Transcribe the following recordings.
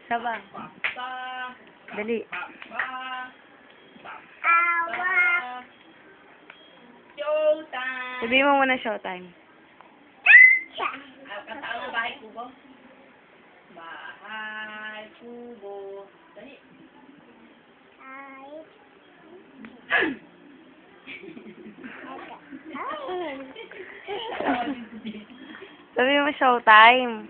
Saba. Dali. Showtime! Sabihin mo muna showtime. Kasama mo bahay kubo? Bahay kubo. Dali. Sabihin mo showtime.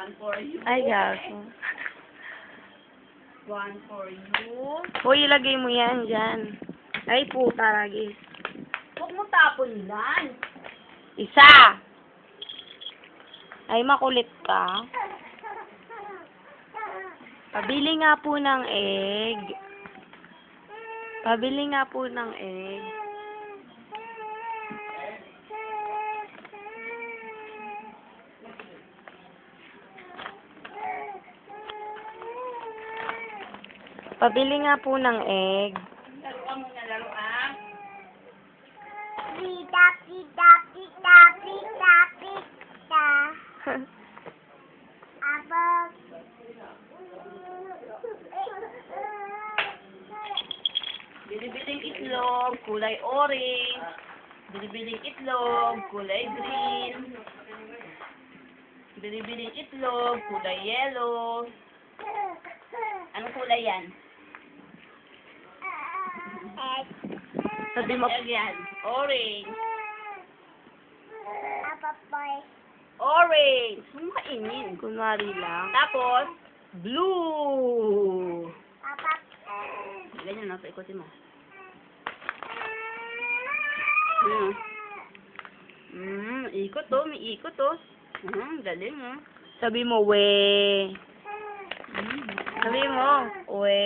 One for you. Ay, gago. One for you. Hoy, ilagay mo yan dyan. Ay, puta, lagi. Huwag mo tapon yan. Isa! Ay, makulit ka. Pabili nga po ng egg. Pabili nga po ng egg. Pabili nga po ng egg. Laruan mo na laruan. Pita, pita, pita, pita, pita. Abang. Binibiling itlog, kulay orange. Binibiling itlog, kulay green. Binibiling itlog, kulay yellow. Anong kulay yan? Sabi mo, Yan. Orange. Apapoy. Orange. Huwag kainin. kunwari lang. Tapos, blue. Apapoy. Ganyan na, paikutin mo. Ikot to, may ikot to. Galing Sabi mo, we. Sabi mo, we.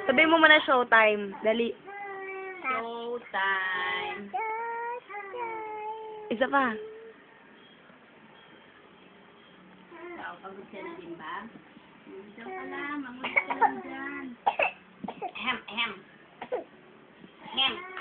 Sabi mo muna showtime. Dali. Showtime. Isa pa. Ikaw, pagod ka na din ba? Ikaw pala, mangulit ka lang dyan. Ahem, ahem. Ahem.